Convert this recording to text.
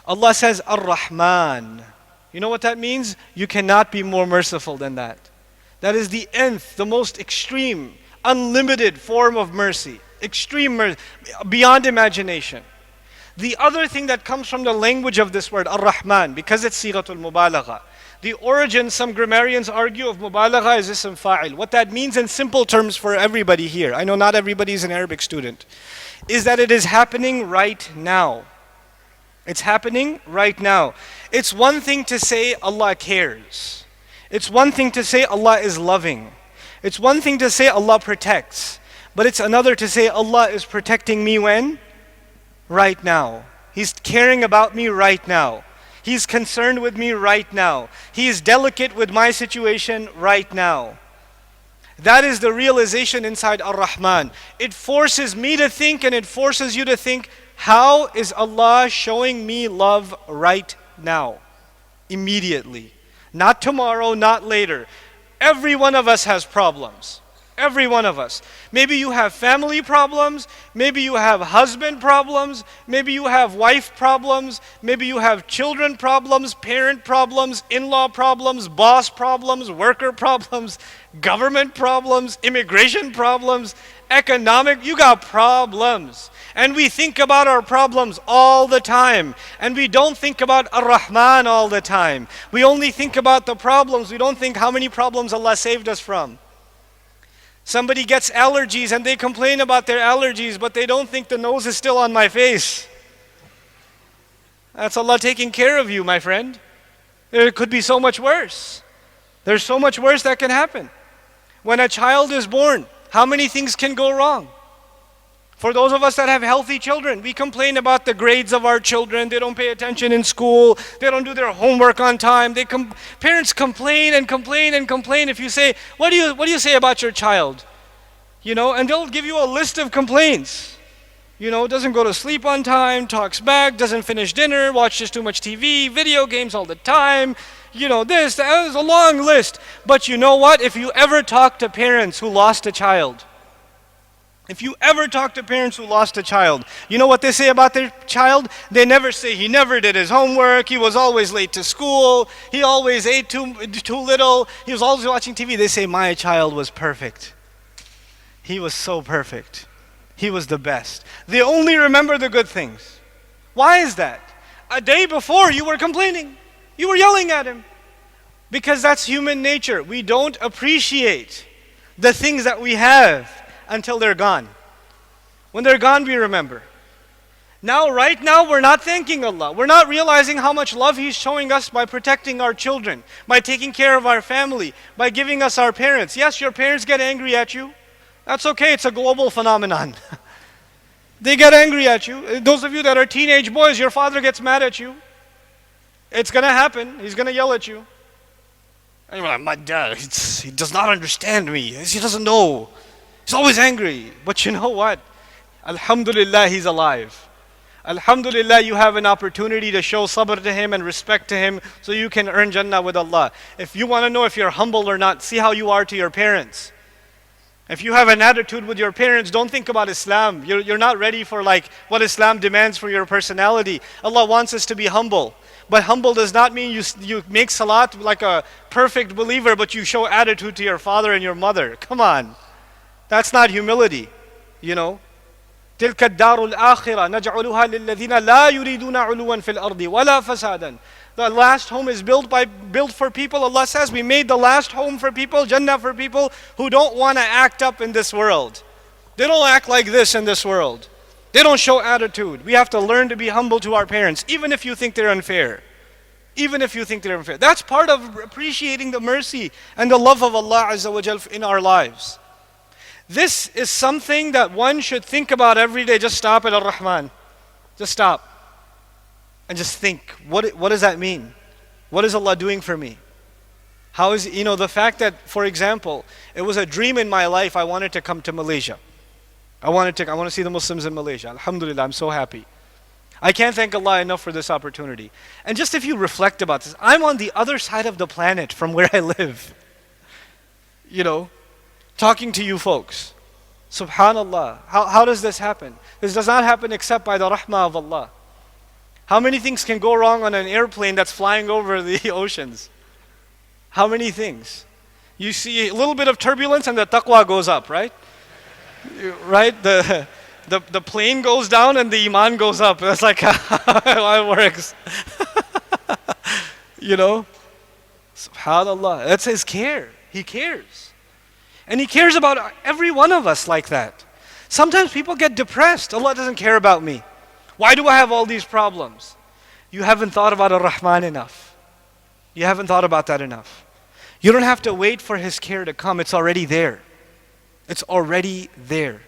Allah says Ar-Rahman. You know what that means? You cannot be more merciful than that. That is the nth, the most extreme, unlimited form of mercy. Extreme mercy, beyond imagination. The other thing that comes from the language of this word, Ar-Rahman, because it's Sighatul Mubalagha. The origin, some grammarians argue, of Mubalagha is ism fa'il. What that means in simple terms for everybody here, I know not everybody is an Arabic student, is that it is happening right now. It's happening right now. It's one thing to say Allah cares. It's one thing to say Allah is loving. It's one thing to say Allah protects. But it's another to say Allah is protecting me when? Right now. He's caring about me right now. He's concerned with me right now. He is delicate with my situation right now. That is the realization inside Ar-Rahman. It forces me to think and it forces you to think, how is Allah showing me love right now? Immediately. Not tomorrow, not later. Every one of us has problems. Every one of us. Maybe you have family problems. Maybe you have husband problems. Maybe you have wife problems. Maybe you have children problems, parent problems, in-law problems, boss problems, worker problems, government problems, immigration problems, economic. You got problems. And we think about our problems all the time. And we don't think about Ar-Rahman all the time. We only think about the problems. We don't think how many problems Allah saved us from. Somebody gets allergies and they complain about their allergies, but they don't think the nose is still on my face. That's Allah taking care of you, my friend. There could be so much worse. There's so much worse that can happen. When a child is born, how many things can go wrong? For those of us that have healthy children, we complain about the grades of our children. They don't pay attention in school. They don't do their homework on time. Parents complain and complain and complain. If you say, what do you say about your child? You know, and they'll give you a list of complaints. You know, doesn't go to sleep on time, talks back, doesn't finish dinner, watches too much TV, video games all the time. You know, this, that is a long list. But you know what? If you ever talk to parents who lost a child, if you ever talk to parents who lost a child, you know what they say about their child? They never say he never did his homework, he was always late to school, he always ate too little, he was always watching TV. They say, my child was perfect. He was so perfect. He was the best. They only remember the good things. Why is that? A day before you were complaining. You were yelling at him. Because that's human nature. We don't appreciate the things that we have until they're gone. When they're gone, we remember. Now, right now, we're not thanking Allah. We're not realizing how much love He's showing us by protecting our children, by taking care of our family, by giving us our parents. Yes, your parents get angry at you. That's okay, it's a global phenomenon. They get angry at you. Those of you that are teenage boys, your father gets mad at you. It's going to happen. He's going to yell at you. And you're like, my dad, he does not understand me. He doesn't know. He's always angry. But you know what? Alhamdulillah, he's alive. Alhamdulillah, you have an opportunity to show sabr to him and respect to him so you can earn Jannah with Allah. If you want to know if you're humble or not, see how you are to your parents. If you have an attitude with your parents, don't think about Islam. You're not ready for like what Islam demands for your personality. Allah wants us to be humble. But humble does not mean you make salat like a perfect believer, but you show attitude to your father and your mother. Come on. That's not humility, you know. تلك الدار الآخرة نجعلها للذين لا يريدون علوا في الأرض ولا فسادا. The last home is built for people. Allah says we made the last home for people, Jannah for people who don't want to act up in this world. They don't act like this in this world. They don't show attitude. We have to learn to be humble to our parents, even if you think they're unfair. Even if you think they're unfair. That's part of appreciating the mercy and the love of Allah Azza wa Jal in our lives. This is something that one should think about every day. Just stop at Ar-Rahman. Just stop. And just think, what does that mean? What is Allah doing for me? How is, the fact that, for example, it was a dream in my life, I wanted to come to Malaysia. I want to see the Muslims in Malaysia. Alhamdulillah, I'm so happy. I can't thank Allah enough for this opportunity. And just if you reflect about this, I'm on the other side of the planet from where I live. Talking to you folks. Subhanallah. How does this happen? This does not happen except by the rahmah of Allah. How many things can go wrong on an airplane that's flying over the oceans? How many things? You see a little bit of turbulence and the taqwa goes up, right? Right? The plane goes down and the iman goes up. That's like how it works. You know? SubhanAllah. That's His care. He cares. And He cares about every one of us like that. Sometimes people get depressed. Allah doesn't care about me. Why do I have all these problems? You haven't thought about Ar-Rahman enough. You haven't thought about that enough. You don't have to wait for His care to come. It's already there. It's already there.